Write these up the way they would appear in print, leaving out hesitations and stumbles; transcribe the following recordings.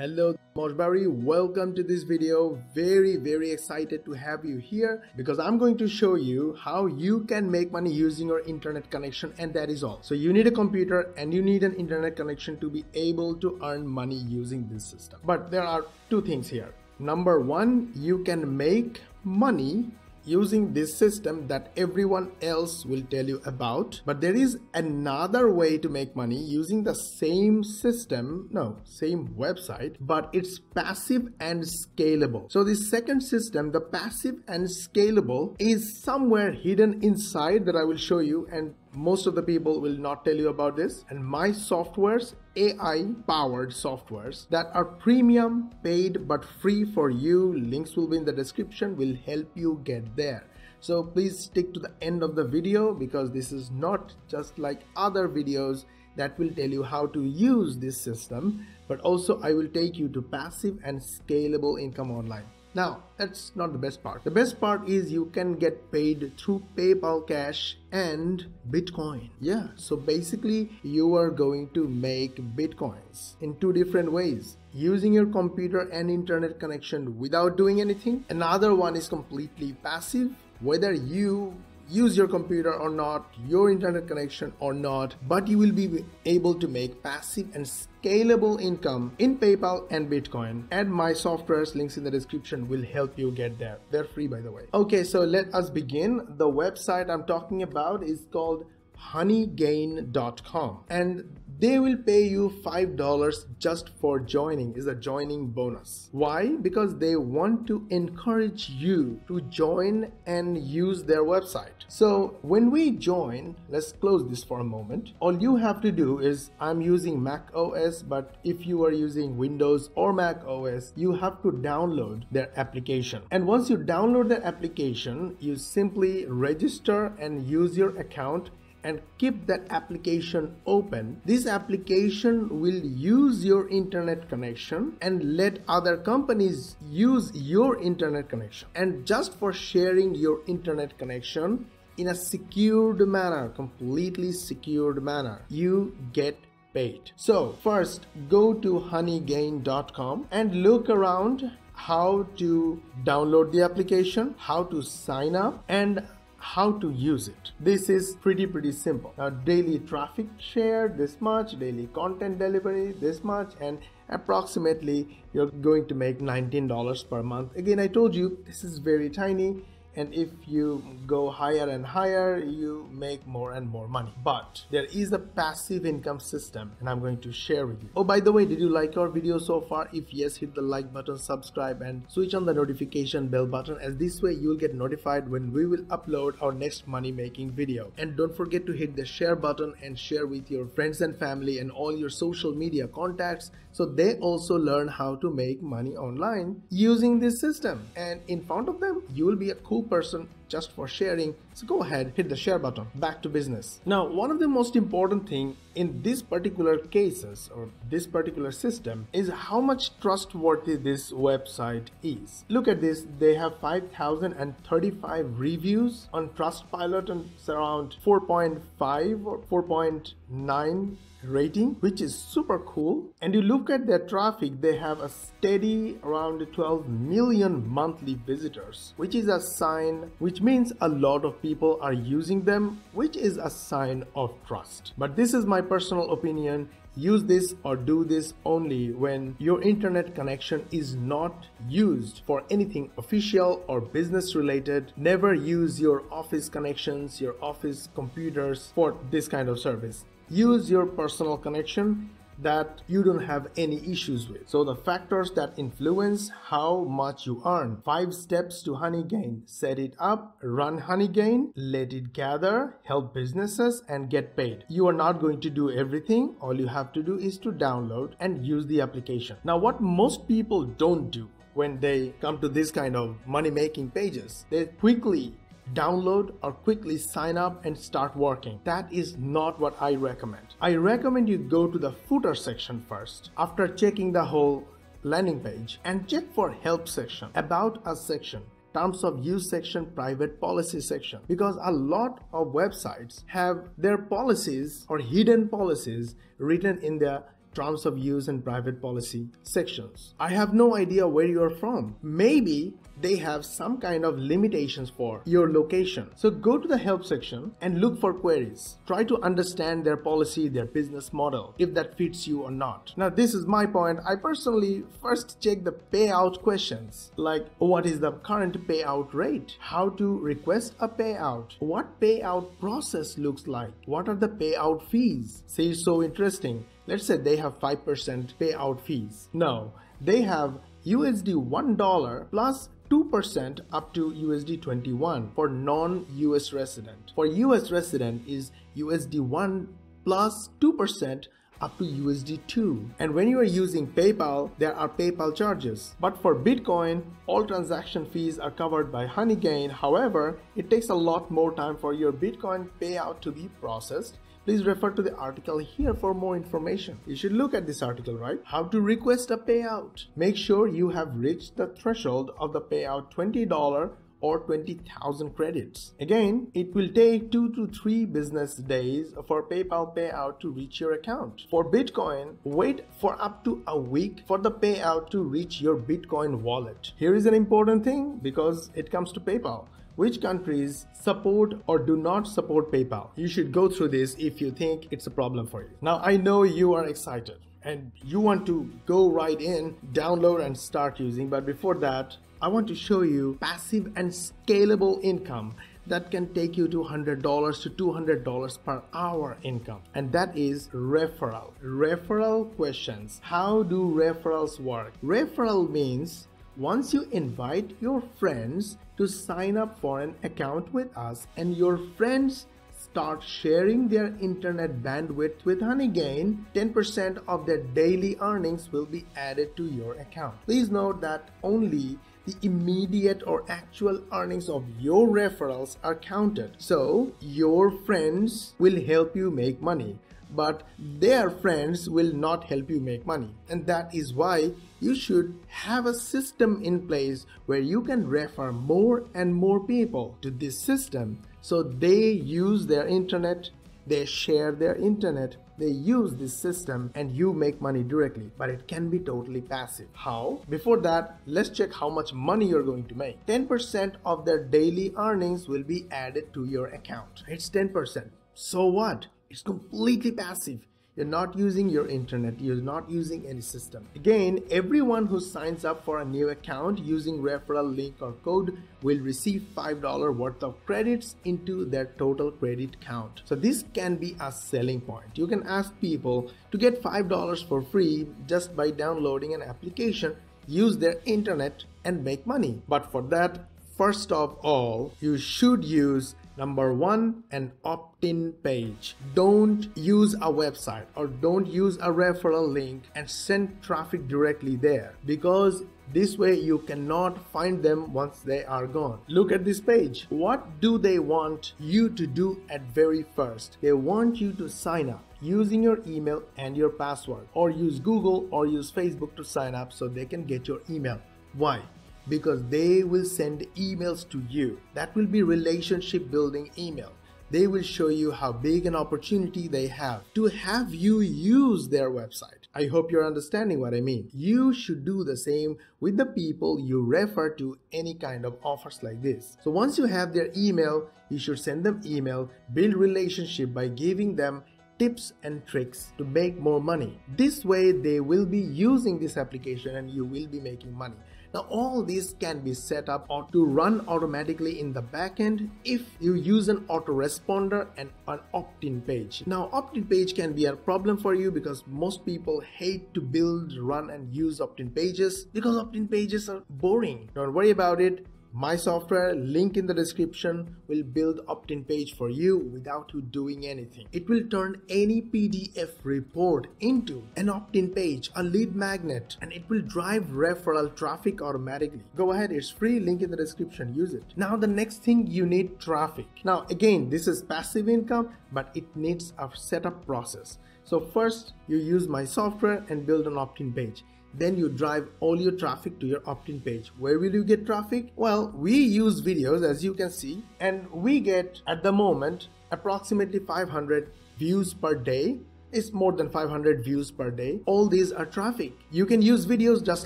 Hello Mosh Bari, welcome to this video. Very excited to have you here because I'm going to show you how you can make money using your internet connection, and that is all. So you need a computer and you need an internet connection to be able to earn money using this system. But there are two things here. Number one, you can make money using this system that everyone else will tell you about, but there is another way to make money using the same system, same website, but it's passive and scalable. So the second system, the passive and scalable, is somewhere hidden inside that I will show you, and most of the people will not tell you about this. And my softwares, AI powered softwares that are premium, paid but free for you, links will be in the description, will help you get there. So please stick to the end of the video because this is not just like other videos that will tell you how to use this system, but also I will take you to passive and scalable income online. Now, that's not the best part. The best part is you can get paid through PayPal Cash and Bitcoin. Yeah, so basically you are going to make Bitcoins in two different ways. Using your computer and internet connection without doing anything. Another one is completely passive, whether you use your computer or not, your internet connection or not, but you will be able to make passive and scalable income in PayPal and Bitcoin. And my softwares, links in the description, will help you get there. They're free, by the way. Okay, so let us begin. The website I'm talking about is called honeygain.com, and they will pay you $5 just for joining. Is a joining bonus. Why? Because they want to encourage you to join and use their website. So when we join, let's close this for a moment. All you have to do is, I'm using Mac OS, but if you are using Windows or Mac OS, you have to download their application. And once you download the application, you simply register and use your account and keep that application open. This application will use your internet connection and let other companies use your internet connection. And just for sharing your internet connection in a secured manner, completely secured manner, you get paid. So first, go to honeygain.com and look around how to download the application, how to sign up, and how to use it. This is pretty simple. Now, daily traffic share this much, daily content delivery this much, and approximately you're going to make $19 per month. Again, I told you this is very tiny, and if you go higher and higher, you make more and more money. But there is a passive income system, and I'm going to share with you. Oh, by the way, did you like our video so far? If yes, hit the like button, subscribe, and switch on the notification bell button, as this way you'll get notified when we will upload our next money making video. And don't forget to hit the share button and share with your friends and family and all your social media contacts, so they also learn how to make money online using this system. And in front of them, you will be a cool person just for sharing. So go ahead, hit the share button. Back to business. Now, one of the most important thing in these particular cases or this particular system is how much trustworthy this website is. Look at this. They have 5,035 reviews on Trustpilot, and it's around 4.5 or 4.9 rating, which is super cool. And you look at their traffic, they have a steady around 12 million monthly visitors, which is a sign, which means a lot of people are using them, which is a sign of trust. But this is my personal opinion. Use this or do this only when your internet connection is not used for anything official or business related. Never use your office connections, your office computers for this kind of service. Use your personal connection that you don't have any issues with. So the factors that influence how much you earn. 5 steps to Honeygain. Set it up, run Honeygain, let it gather, help businesses, and get paid. You are not going to do everything. All you have to do is to download and use the application. Now, what most people don't do when they come to this kind of money making pages, they quickly download or quickly sign up and start working. That is not what I recommend. I recommend you go to the footer section first after checking the whole landing page, and check for help section, about us section, terms of use section, private policy section, because a lot of websites have their policies or hidden policies written in their terms of use and private policy sections. I have no idea where you are from. Maybe they have some kind of limitations for your location. So go to the help section and look for queries. Try to understand their policy, their business model, if that fits you or not. Now, this is my point. I personally first check the payout questions, like what is the current payout rate, how to request a payout, what payout process looks like, what are the payout fees. Say it's so interesting. Let's say they have 5% payout fees. No, they have USD $1 plus 2% up to USD 21 for non-US resident. For US resident is USD 1 plus 2% up to USD 2. And when you are using PayPal, there are PayPal charges. But for Bitcoin, all transaction fees are covered by Honeygain. However, it takes a lot more time for your Bitcoin payout to be processed. Please refer to the article here for more information. You should look at this article, right? How to request a payout. Make sure you have reached the threshold of the payout $20 or 20,000 credits. Again, it will take 2 to 3 business days for PayPal payout to reach your account. For Bitcoin, wait for up to a week for the payout to reach your Bitcoin wallet. Here is an important thing because it comes to PayPal. Which countries support or do not support PayPal? You should go through this if you think it's a problem for you. Now, I know you are excited and you want to go right in, download and start using. But before that, I want to show you passive and scalable income that can take you to $100 to $200 per hour income. And that is referral. Referral questions. How do referrals work? Referral means once you invite your friends to sign up for an account with us and your friends start sharing their internet bandwidth with Honeygain, 10% of their daily earnings will be added to your account. Please note that only the immediate or actual earnings of your referrals are counted. So your friends will help you make money, but their friends will not help you make money. And that is why you should have a system in place where you can refer more and more people to this system so they use their internet, they share their internet, they use this system and you make money directly, but it can be totally passive. How? Before that, let's check how much money you're going to make. 10% of their daily earnings will be added to your account. It's 10%. So what? It's completely passive. You're not using your internet, you're not using any system. Again, everyone who signs up for a new account using referral link or code will receive $5 worth of credits into their total credit count. So this can be a selling point. You can ask people to get $5 for free just by downloading an application, use their internet and make money. But for that, first of all, you should use number 1, an opt-in page. Don't use a website or don't use a referral link and send traffic directly there, because this way you cannot find them once they are gone. Look at this page. What do they want you to do at very first? They want you to sign up using your email and your password, or use Google or use Facebook to sign up so they can get your email. Why? Because they will send emails to you. That will be relationship building email. They will show you how big an opportunity they have to have you use their website. I hope you're understanding what I mean. You should do the same with the people you refer to any kind of offers like this. So once you have their email, you should send them email, build relationship by giving them tips and tricks to make more money. This way they will be using this application and you will be making money. Now all these can be set up or to run automatically in the backend if you use an autoresponder and an opt-in page. Now opt-in page can be a problem for you because most people hate to build, run and use opt-in pages because opt-in pages are boring. Don't worry about it. My software, link in the description, will build opt-in page for you without you doing anything. It will turn any PDF report into an opt-in page, a lead magnet, and it will drive referral traffic automatically. Go ahead, it's free, link in the description, use it. Now the next thing, you need traffic. Now again, this is passive income, but it needs a setup process. So first, you use my software and build an opt-in page. Then you drive all your traffic to your opt-in page. Where will you get traffic? Well, we use videos, as you can see, and we get at the moment approximately 500 views per day It's more than 500 views per day. All these are traffic. You can use videos just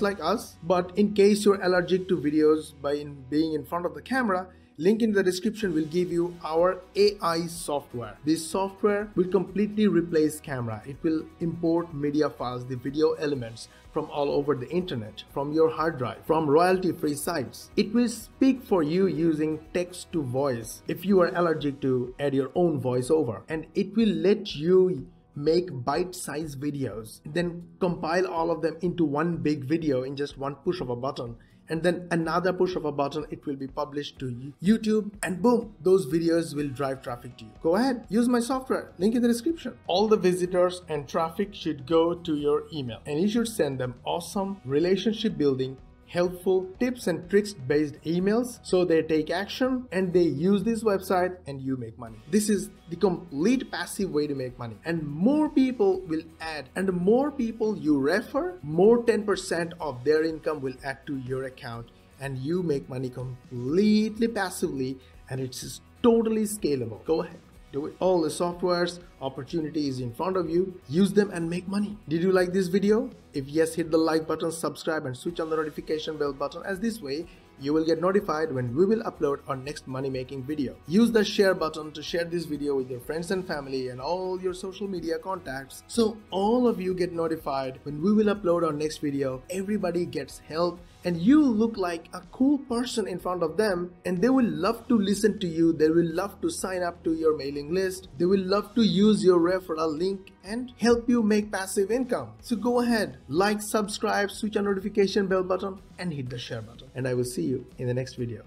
like us, but in case you're allergic to videos by being in front of the camera, link in the description will give you our AI software. This software will completely replace camera. It will import media files, the video elements from all over the internet, from your hard drive, from royalty-free sites. It will speak for you using text to voice if you are allergic to add your own voiceover, and it will let you make bite-sized videos, then compile all of them into one big video in just one push of a button, and then another push of a button, it will be published to YouTube, and boom, those videos will drive traffic to you. Go ahead, use my software, link in the description. All the visitors and traffic should go to your email, and you should send them awesome relationship building, helpful tips and tricks based emails, so they take action and they use this website and you make money. This is the complete passive way to make money, and more people will add, and the more people you refer, more 10% of their income will add to your account, and you make money completely passively, and it's totally scalable. Go ahead, do it. All the softwares, opportunities in front of you. Use them and make money. Did you like this video? If yes, hit the like button, subscribe, and switch on the notification bell button, as this way you will get notified when we will upload our next money making video. Use the share button to share this video with your friends and family and all your social media contacts, so all of you get notified when we will upload our next video. Everybody gets help, and you look like a cool person in front of them, and they will love to listen to you. They will love to sign up to your mailing list. They will love to use your referral link and help you make passive income. So go ahead, like, subscribe, switch on notification bell button, and hit the share button, and I will see you in the next video.